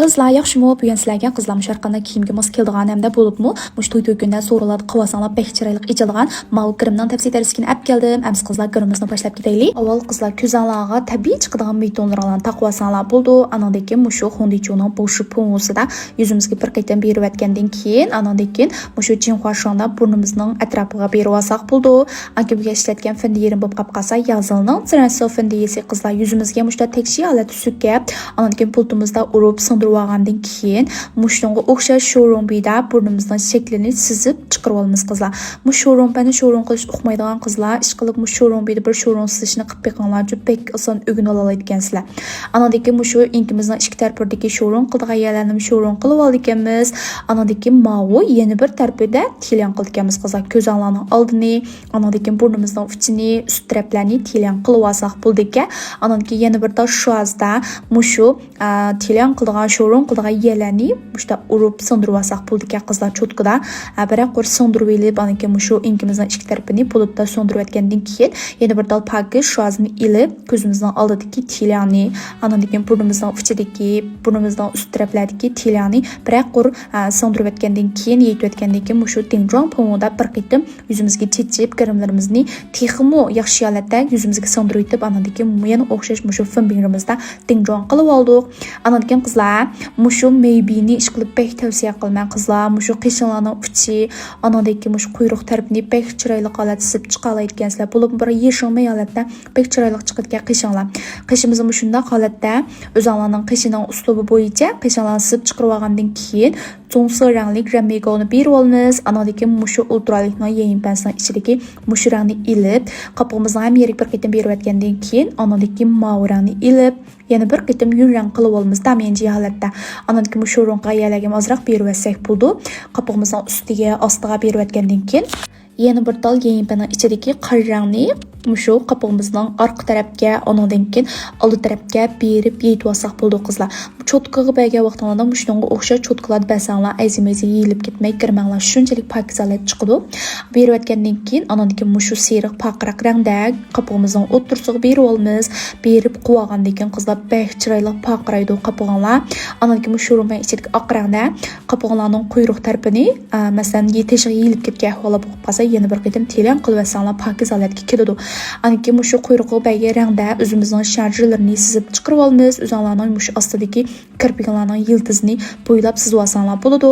Kızlar yaxşımı? Bugün sizlarga qizlar musharqanda kiyimga mos keladigan hamda bo'libmi, mush to'y to'ykundan so'raladi qilvasanlar bek chiroyli ijilgan mal kirimdan tavsiya etarisini olib keldim. Ems qizlar kirimizni boshlab ketaylik. Avval qizlar ko'zanlarga tabiiy chiqadigan betonlarni taqvasanlar bo'ldi. Anadagi mushu xondichoning boshi po'ngusida yuzimizga bir qaytam berib atgandan keyin anadagi mushu jinxuashonda burnimizning atrofiga berib olsak bo'ldi. Akibiga ishlatgan findi yerim bo'lib qolib qolsa yazilning transfer findisi qizlar yuzimizga mushta tekshi holat sukab anadagi pultimizda urib olgandan keyin mushunga o'xshash sho'rombida burnimizdan shaklini sizib chiqarib olamiz qizlar. Mush sho'rombani sho'ron qilish uqmaydigan qizlar ish qilib mush sho'rombida bir sho'ron sizishni qilib beqanlar jubbek oson o'g'in ola oladigansizlar. Anadagi mushu inkimizning ikki tarafidagi sho'ron qildigan yerlarni sho'ron qilib olganmiz. Anadagi mavi yana bir tarafida tilan qilganmiz qizlar. Ko'zanlarning oldini, anadagi burnimizning uchini, ust taraflarni tilan qilib olsak bo'ldika. Anadagi yana bir da shuazda mushu tilan qildigan sho'ron qildigan yerlarni mushta urib sindirib olsak bo'ldika qizlar cho'tkida. Biroq qo'r sindirib elib anaki mushu inkimizning ikki tarafini bulutda sindirib o'tgandan keyin yana bir dal paki shuazni ilib ko'zimizning oldidagi tilanni, anadagi burnimizning uchidagi, burnimizning ust taraflaridagi tilanni biroq qo'r sindirib o'tgandan keyin yeyib o'tgandan keyin mushu tinjong pomada bir qitim yuzimizga chechib kirimlarimizni texmo yaxshi holatda yuzimizga sindirib o'tib anadagi yana o'xshash mushu finbingimizda tinjong qilib oldik. Anadagi qizlar mushu meybini ish qilib bek tavsiya qilman qizlar. Mushu qishinlarning uchi anadagi mush quyruq tarafini bek chiroyli holat sizib chiqa oladigansizlar. Bo'lib bir yeshilmay holatda bek chiroyli chiqadigan qishinlar. Qishimiz mushunda holatda o'zinglarning qishining uslubi bo'yicha qishinlarni sizib chiqarib olgandan keyin so'ngsi rangli ramigoni berib olamiz. Anadagi mushu ultralikning yengil pensning ichidagi mushu rangni ilib, qopimizning ham yerik bir qitim berib o'tgandan keyin anadagi mavi rangni ilib yana bir qitim yun rang qilib olamiz. Damenji holatda anadagi mushu rangga yalagim ozroq berib olsak bo'ldi. Qopimizning ustiga, ostiga berib o'tgandan keyin yana bir dal yengil pensning ichidagi qora rangni mushu qopimizning orqa tarafga, ondan keyin old tarafga berib yeyib olsak bo'ldi qizlar. Cho'tqiga bergan vaqtlarda mushunga o'xshash cho'tqilar basanglar azimizi yeyilib ketmay kirmanglar shunchalik pokizalab chiqadi. Berib o'tgandan keyin ondan mushu seriq paqraq rangda qopimizning o'tirsig'i berib olamiz. Berib qo'ygandan keyin qizlar bek chiroyli paqraydi qopinglar. Ondan mushu rumay ichidagi oq rangda qopinglarning quyruq tarafini masalan yetishga yeyilib ketgan ahvolda bo'lib qolsa yana bir qitim tilan qilib olsanglar pokizalatga keladi. Anki mushu quyruqi bagi rangda o'zimizning sharjlarni sizib chiqarib olamiz. O'zinglarning mushu ostidagi kirpiklarning yildizni bo'ylab sizib olsanglar bo'ladi.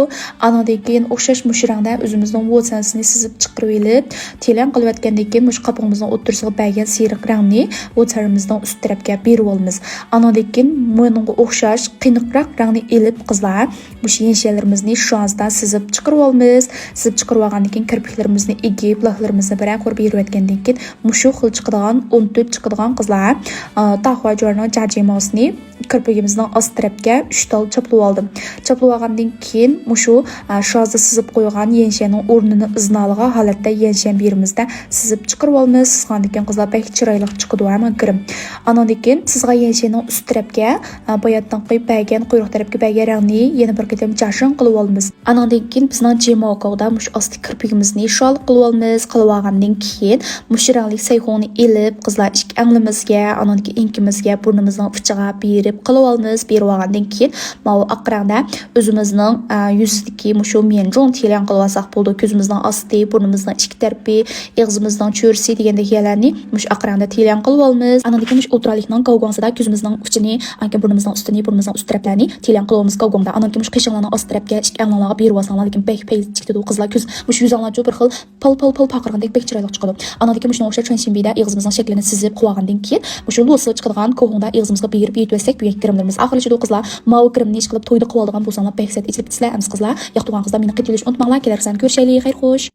Anadagi o'xshash mushu rangda o'zimizning votsasini sizib chiqarib elib, tilan qilib o'tgandan keyin mush qopimizning o'tirsig'i bergan seriq rangni votsarimizning ust tarafga berib olamiz. Anadagi mo'yinga o'xshash qiyinroq rangni elib qizlar mush yenshalarimizni shuazda sizib chiqarib olamiz. Sizib chiqarib olgandan keyin kirpiklarimizni egib, lahlarimizni biroq qo'rib berib o'tgandan keyin mushu xil chiqadigan 14 chiqadigan qizlar tahva jorno jajimosni kirpigimizning ost tarafga 3 tal chaplab oldim. Chaplab olgandan keyin mushu shozda sizib qo'ygan yenshaning o'rnini iznaliga holatda yenshan berimizda sizib chiqarib olamiz. Sizgandan keyin qizlar bek chiroyli chiqadi ham kirim. Andan keyin sizga yenshaning ust tarafga boyatdan qo'yib bergan quyruq tarafga bergan rangni yana bir qitim jashin qilib olamiz. Andan keyin bizning jimoqda mush osti kirpigimizni shol qilib olamiz. Qilib olgandan keyin mush rangli sayxoni elib qizlar ikki anglimizga, anadagi inkimizga, burnimizning uchiga berib qilib olamiz. Berib olgandan keyin mavi oq rangda o'zimizning yuzdagi mushu menjon tilan qilib olsak bo'ldi. Ko'zimizning osti, burnimizning ikki tarafi, og'zimizning cho'rsi degandek yerlarni mush oq rangda tilan qilib olamiz. Anadagi mush ultralikning qovg'onsida ko'zimizning uchini, anki burnimizning ustini, burnimizning ust taraflarini tilan qilib olamiz qovg'onda. Anadagi mush qishinlarning ost tarafga ikki anglarga berib olsanglar, lekin bek chiqdi qizlar ko'z mush yuzanglar bir xil pal paqirgandek bek chiroyli chiqadi. Anadagi mushning o'xshash transhimbida og'zimizning shaklini sizib qo'ygandan keyin mushu lo'si chiqadigan qo'g'onda og'zimizga berib yeyib olsak bu kirimlarimiz oxirida qizlar mavi kirimni ish qilib to'yda qilib oladigan bo'lsanglar bek set ichib sizlar ams qizlar yoqtirgan qizlar meni qitilish unutmanglar. Kelarsan ko'rishaylik, xayr xo'sh.